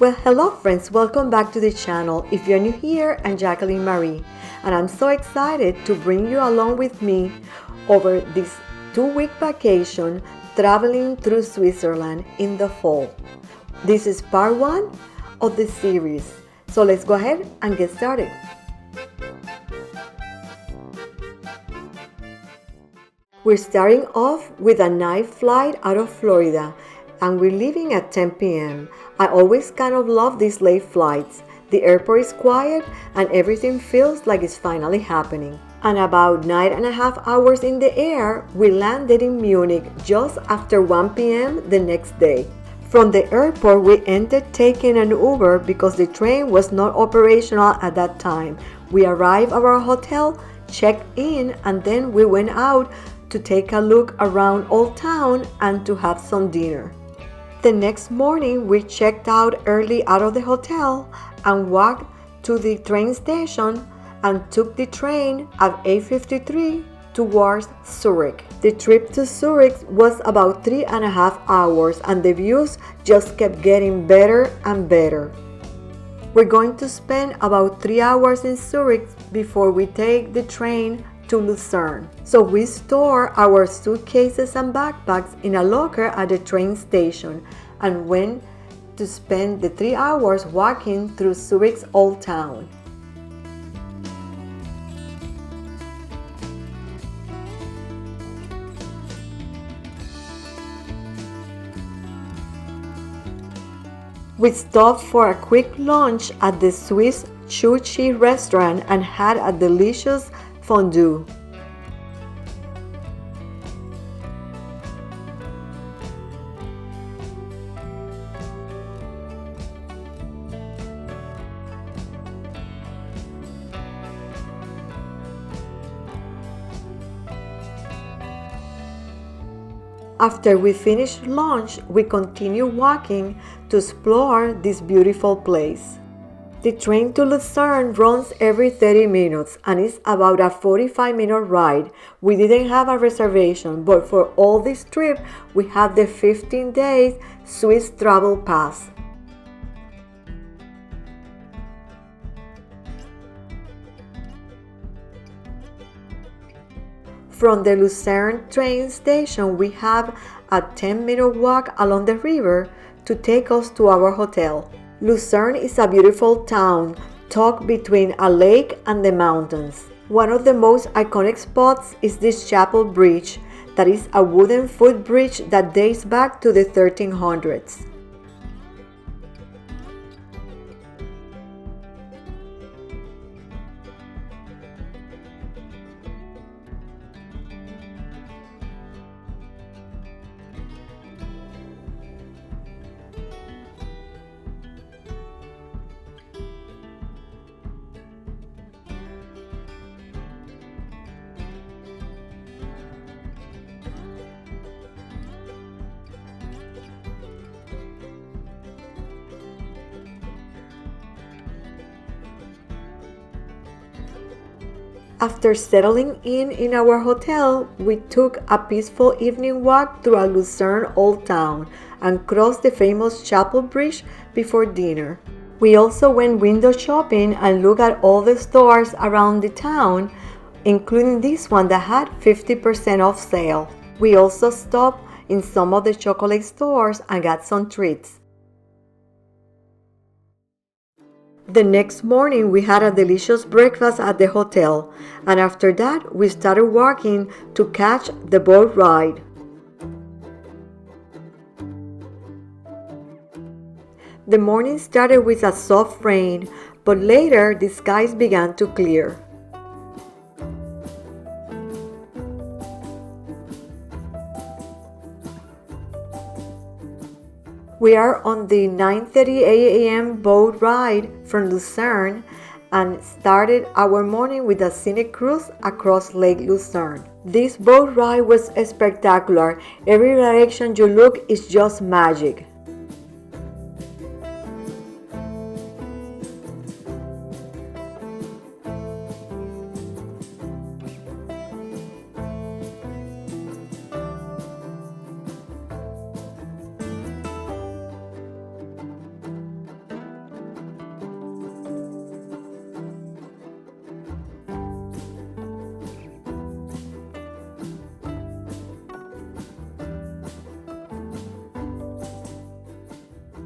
Well, hello friends, welcome back to the channel. If you're new here, I'm Jacqueline Marie, and I'm so excited to bring you along with me over this 2-week vacation traveling through Switzerland in the fall. This is part 1 of the series, so let's go ahead and get started. We're starting off with a night flight out of Florida, and we're leaving at 10 p.m. I always kind of love these late flights. The airport is quiet and everything feels like it's finally happening. And about 9.5 hours in the air, we landed in Munich just after 1 p.m. the next day. From the airport, we ended taking an Uber because the train was not operational at that time. We arrived at our hotel, checked in, and then we went out to take a look around Old Town and to have some dinner. The next morning, we checked out early out of the hotel and walked to the train station and took the train at 8:53 towards Zurich. The trip to Zurich was about 3.5 hours and the views just kept getting better and better. We're going to spend about 3 hours in Zurich before we take the train to Lucerne. So we store our suitcases and backpacks in a locker at the train station and went to spend the 3 hours walking through Zurich's Old Town. We stopped for a quick lunch at the Swiss sushi restaurant and had a delicious fondue. After we finished lunch, we continued walking to explore this beautiful place. The train to Lucerne runs every 30 minutes and it's about a 45-minute ride. We didn't have a reservation, but for all this trip, we had the 15 days Swiss travel pass. From the Lucerne train station, we have a 10-minute walk along the river to take us to our hotel. Lucerne is a beautiful town tucked between a lake and the mountains. One of the most iconic spots is this chapel bridge that is a wooden footbridge that dates back to the 1300s. After settling in our hotel, we took a peaceful evening walk through a Lucerne Old Town and crossed the famous Chapel Bridge before dinner. We also went window shopping and looked at all the stores around the town, including this one that had 50% off sale. We also stopped in some of the chocolate stores and got some treats. The next morning, we had a delicious breakfast at the hotel, and after that, we started walking to catch the boat ride. The morning started with a soft rain, but later the skies began to clear. We are on the 9:30 a.m. boat ride from Lucerne and started our morning with a scenic cruise across Lake Lucerne. This boat ride was spectacular. Every direction you look is just magic.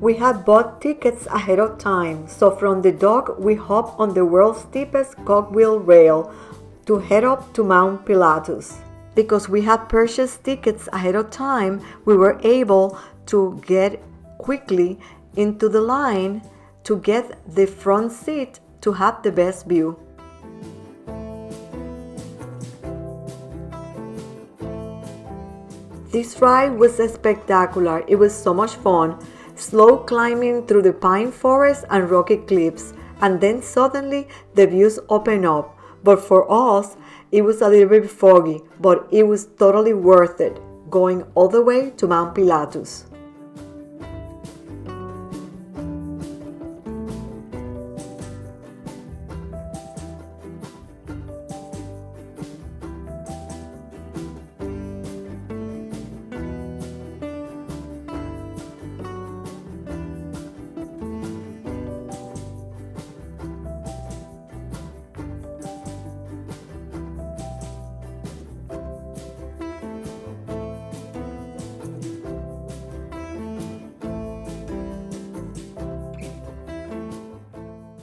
We had bought tickets ahead of time, so from the dock we hopped on the world's steepest cogwheel rail to head up to Mount Pilatus. Because we had purchased tickets ahead of time, we were able to get quickly into the line to get the front seat to have the best view. This ride was spectacular. It was so much fun. Slow climbing through the pine forest and rocky cliffs, and then suddenly the views open up. But for us, it was a little bit foggy, but it was totally worth it, going all the way to Mount Pilatus.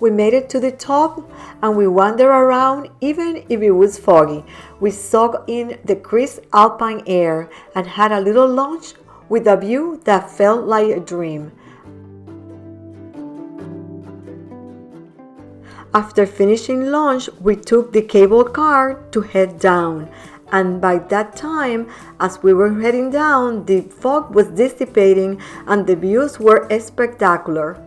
We made it to the top and we wandered around even if it was foggy. We soaked in the crisp alpine air and had a little lunch with a view that felt like a dream. After finishing lunch, we took the cable car to head down. And by that time, as we were heading down, the fog was dissipating and the views were spectacular.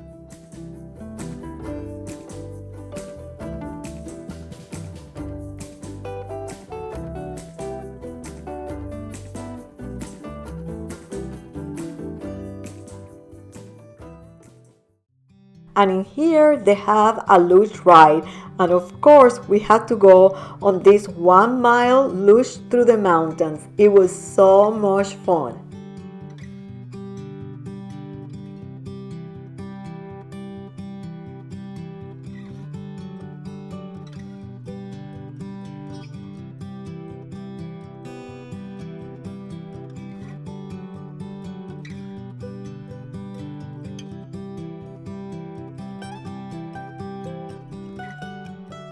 And in here they have a luge ride, and of course we had to go on this 1 mile luge through the mountains. It was so much fun.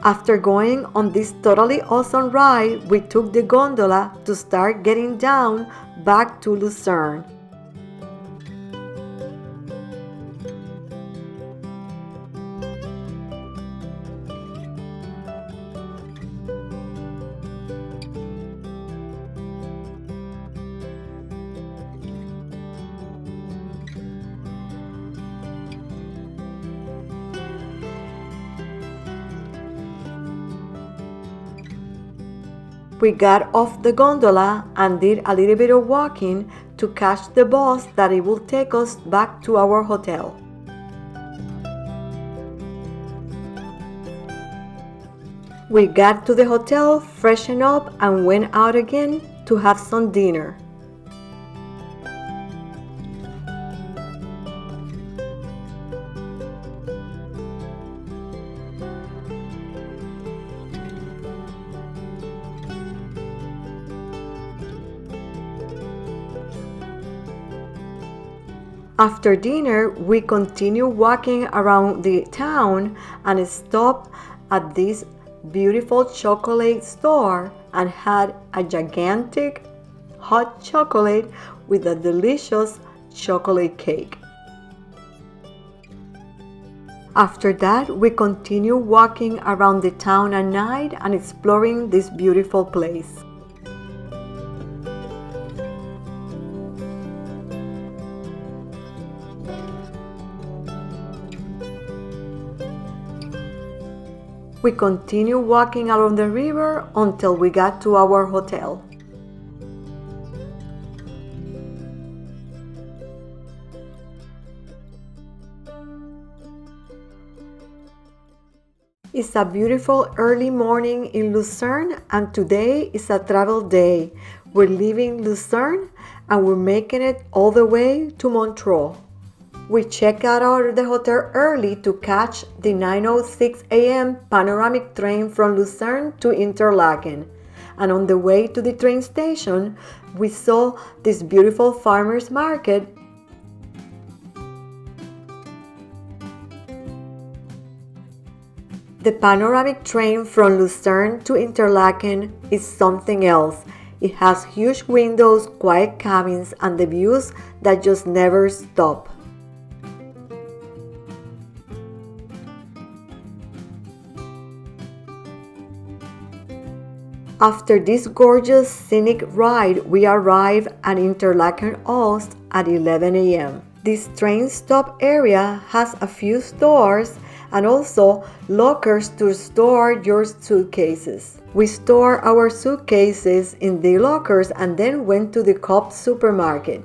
After going on this totally awesome ride, we took the gondola to start getting down back to Lucerne. We got off the gondola and did a little bit of walking to catch the bus that it will take us back to our hotel. We got to the hotel, freshened up, and went out again to have some dinner. After dinner, we continued walking around the town and stopped at this beautiful chocolate store and had a gigantic hot chocolate with a delicious chocolate cake. After that, we continued walking around the town at night and exploring this beautiful place. We continued walking along the river until we got to our hotel. It's a beautiful early morning in Lucerne, and today is a travel day. We're leaving Lucerne and we're making it all the way to Montreux. We checked out of the hotel early to catch the 9:06 a.m. panoramic train from Lucerne to Interlaken. And on the way to the train station, we saw this beautiful farmer's market. The panoramic train from Lucerne to Interlaken is something else. It has huge windows, quiet cabins, and the views that just never stop. After this gorgeous scenic ride, we arrive at Interlaken Ost at 11 a.m. This train stop area has a few stores and also lockers to store your suitcases. We store our suitcases in the lockers and then went to the Coop supermarket.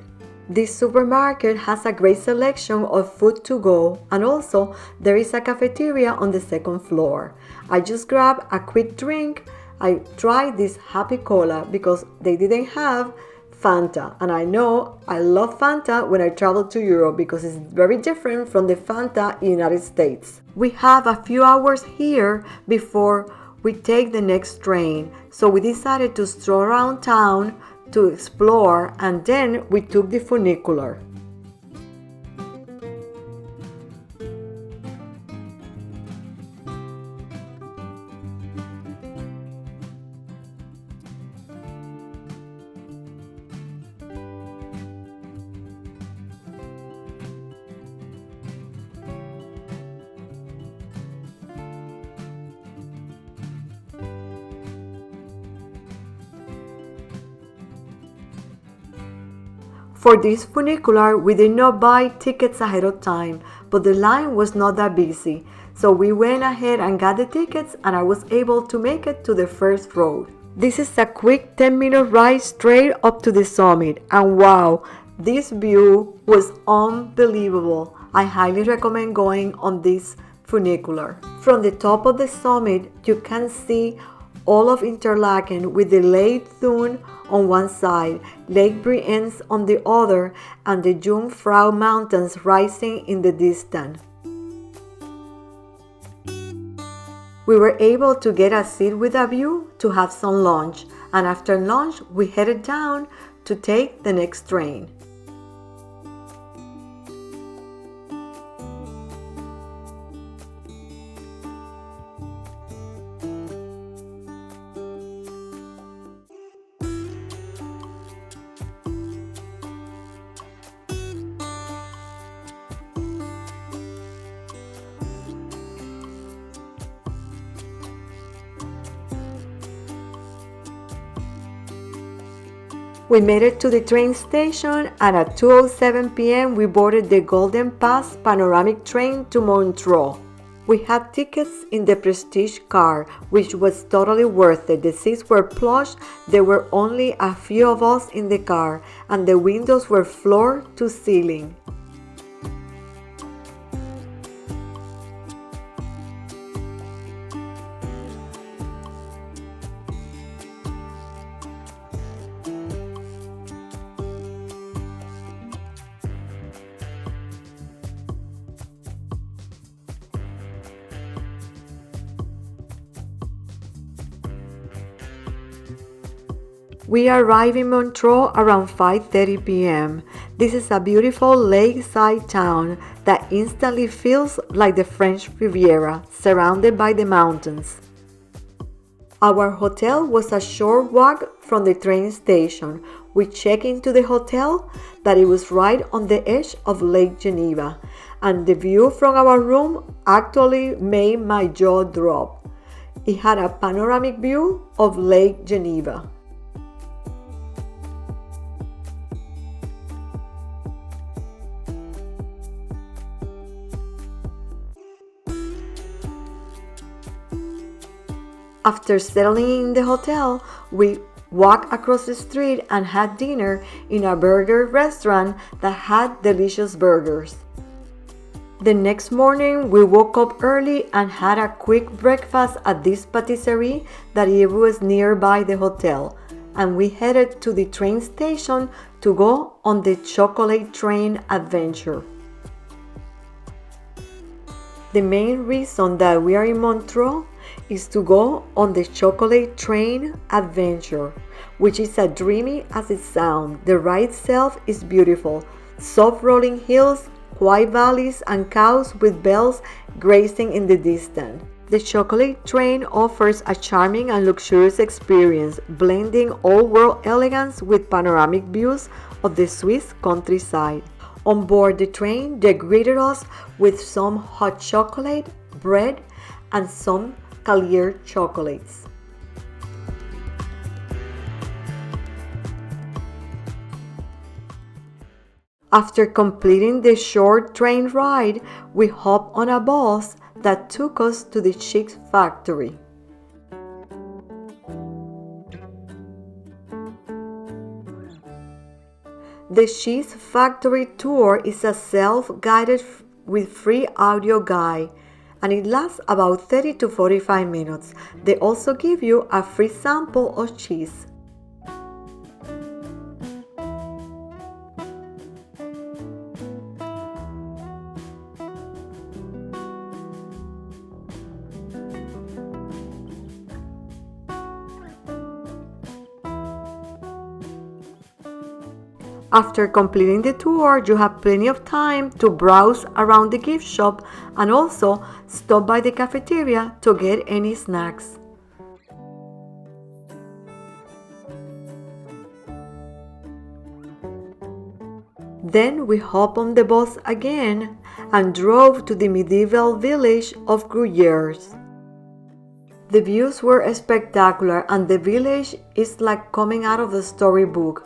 This supermarket has a great selection of food to go, and also there is a cafeteria on the second floor. I just grabbed a quick drink. I tried this Happy Cola because they didn't have Fanta, and I know I love Fanta when I travel to Europe because it's very different from the Fanta in the United States. We have a few hours here before we take the next train, so we decided to stroll around town to explore, and then we took the funicular. For this funicular, we did not buy tickets ahead of time, but the line was not that busy, so we went ahead and got the tickets, and I was able to make it to the first row. This is a quick 10-minute ride straight up to the summit, and wow, this view was unbelievable. I highly recommend going on this funicular. From the top of the summit, you can see all of Interlaken with the Lake Thun on one side, Lake Brienz on the other, and the Jungfrau Mountains rising in the distance. We were able to get a seat with a view to have some lunch, and after lunch we headed down to take the next train. We made it to the train station, and at 2:07 p.m. we boarded the Golden Pass panoramic train to Montreux. We had tickets in the Prestige car, which was totally worth it. The seats were plush, there were only a few of us in the car, and the windows were floor to ceiling. We arrived in Montreux around 5:30 p.m. This is a beautiful lakeside town that instantly feels like the French Riviera, surrounded by the mountains. Our hotel was a short walk from the train station. We checked into the hotel that it was right on the edge of Lake Geneva, and the view from our room actually made my jaw drop. It had a panoramic view of Lake Geneva. After settling in the hotel, we walked across the street and had dinner in a burger restaurant that had delicious burgers. The next morning, we woke up early and had a quick breakfast at this patisserie that it was nearby the hotel, and we headed to the train station to go on the chocolate train adventure. The main reason that we are in Montreux is to go on the chocolate train adventure, which is as dreamy as it sounds. The ride itself is beautiful. Soft rolling hills, quiet valleys, and cows with bells grazing in the distance. The chocolate train offers a charming and luxurious experience, blending old-world elegance with panoramic views of the Swiss countryside. On board the train, they greeted us with some hot chocolate, bread, and some Callier chocolates. After completing the short train ride, we hopped on a bus that took us to the cheese factory. The cheese factory tour is a self-guided with free audio guide, and it lasts about 30 to 45 minutes. They also give you a free sample of cheese. After completing the tour, you have plenty of time to browse around the gift shop and also stop by the cafeteria to get any snacks. Then we hopped on the bus again and drove to the medieval village of Gruyères. The views were spectacular and the village is like coming out of a storybook.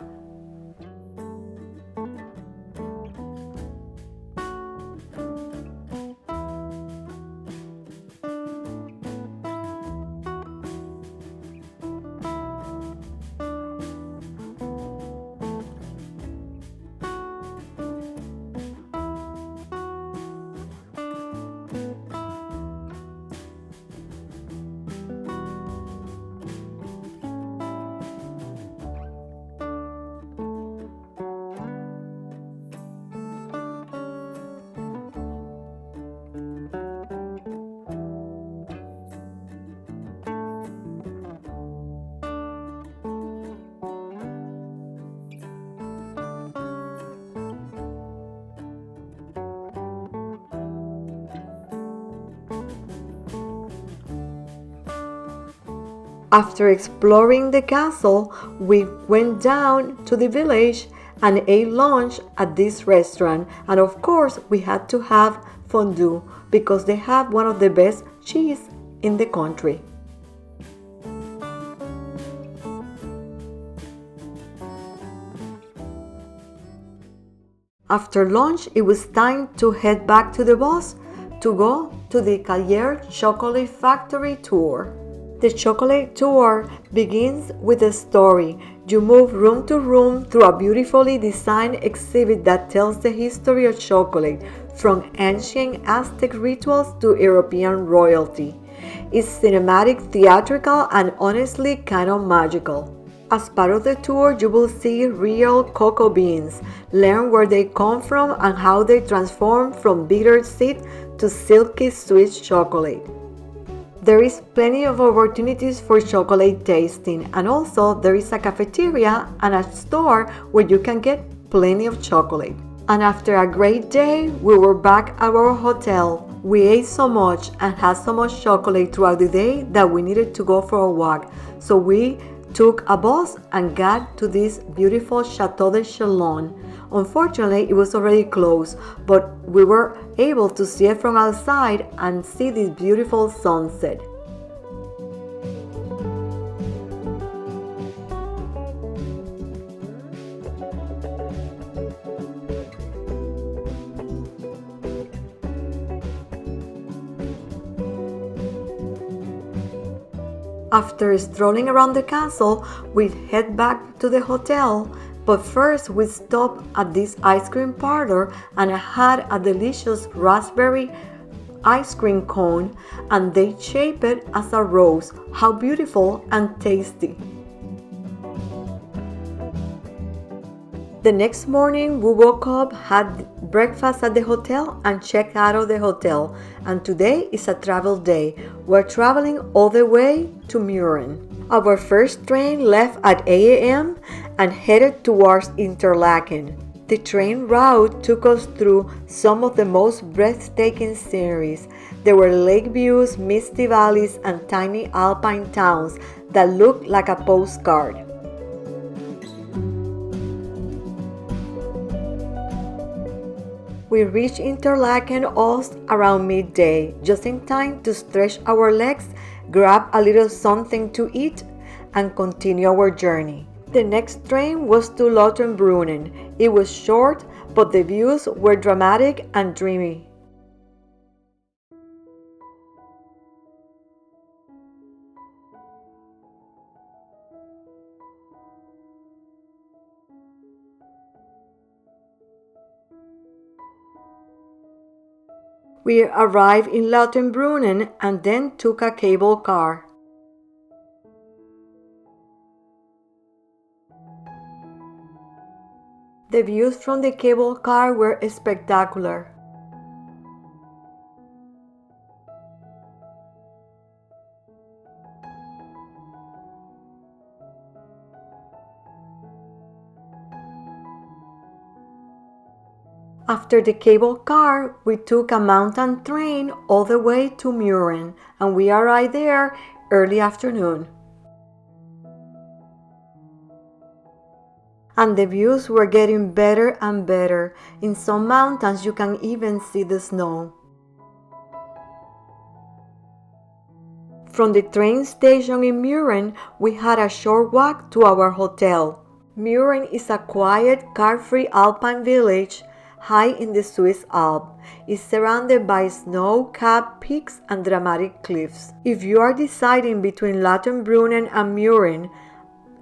After exploring the castle, we went down to the village and ate lunch at this restaurant, and of course we had to have fondue because they have one of the best cheese in the country. After lunch, it was time to head back to the bus to go to the Callier Chocolate Factory tour. The chocolate tour begins with a story. You move room to room through a beautifully designed exhibit that tells the history of chocolate, from ancient Aztec rituals to European royalty. It's cinematic, theatrical, and honestly kind of magical. As part of the tour, you will see real cocoa beans, learn where they come from and how they transform from bitter seed to silky sweet chocolate. There is plenty of opportunities for chocolate tasting, and also there is a cafeteria and a store where you can get plenty of chocolate. And after a great day, we were back at our hotel. We ate so much and had so much chocolate throughout the day that we needed to go for a walk. So we took a bus and got to this beautiful Chateau de Chalon. Unfortunately, it was already closed, but we were able to see it from outside and see this beautiful sunset. After strolling around the castle, we head back to the hotel, but first we stopped at this ice cream parlor and I had a delicious raspberry ice cream cone, and they shaped it as a rose. How beautiful and tasty! The next morning we woke up, had breakfast at the hotel and checked out of the hotel, and today is a travel day. We're traveling all the way to Mürren. Our first train left at 8 a.m. and headed towards Interlaken. The train route took us through some of the most breathtaking sceneries. There were lake views, misty valleys, and tiny alpine towns that looked like a postcard. We reached Interlaken Ost around midday, just in time to stretch our legs, grab a little something to eat, and continue our journey. The next train was to Lauterbrunnen. It was short, but the views were dramatic and dreamy. We arrived in Lauterbrunnen and then took a cable car. The views from the cable car were spectacular. After the cable car, we took a mountain train all the way to Mürren, and we arrived there early afternoon. And the views were getting better and better. In some mountains you can even see the snow. From the train station in Mürren, we had a short walk to our hotel. Mürren is a quiet, car-free alpine village high in the Swiss Alps. It's surrounded by snow-capped peaks and dramatic cliffs. If you are deciding between Lauterbrunnen and Mürren,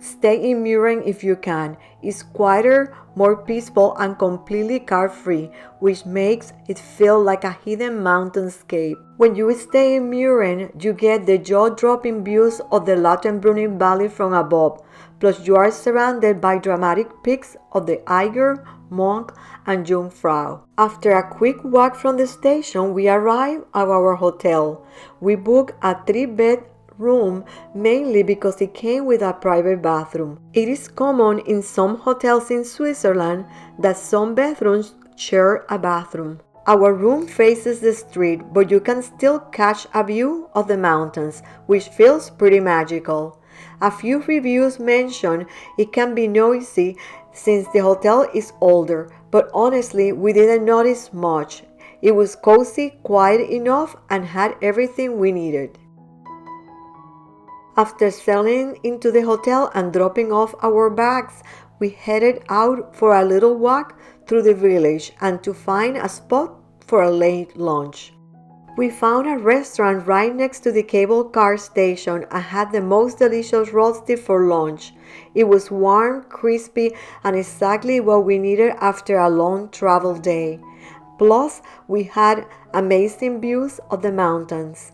stay in Mürren if you can. It's quieter, more peaceful, and completely car-free, which makes it feel like a hidden mountainscape. When you stay in Mürren, you get the jaw-dropping views of the Lauterbrunnen Valley from above, plus you are surrounded by dramatic peaks of the Eiger, Monk, and Jungfrau. After a quick walk from the station, we arrived at our hotel. We booked a 3-bed room mainly because it came with a private bathroom. It is common in some hotels in Switzerland that some bedrooms share a bathroom. Our room faces the street, but you can still catch a view of the mountains, which feels pretty magical. A few reviews mention it can be noisy since the hotel is older, but honestly we didn't notice much. It was cozy, quiet enough, and had everything we needed. After settling into the hotel and dropping off our bags, we headed out for a little walk through the village and to find a spot for a late lunch. We found a restaurant right next to the cable car station and had the most delicious roasty for lunch. It was warm, crispy, and exactly what we needed after a long travel day. Plus, we had amazing views of the mountains.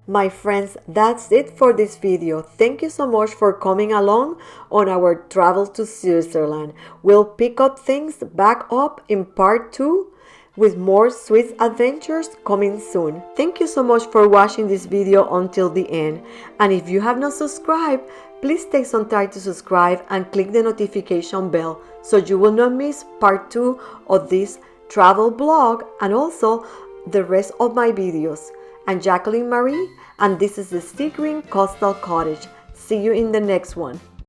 My friends, that's it for this video. Thank you so much for coming along on our travel to Switzerland. We'll pick up things back up in part 2 with more Swiss adventures coming soon. Thank you so much for watching this video until the end. And if you have not subscribed, please take some time to subscribe and click the notification bell so you will not miss part 2 of this travel blog and also the rest of my videos. I'm Jacqueline Marie, and this is the Sea Green Coastal Cottage. See you in the next one.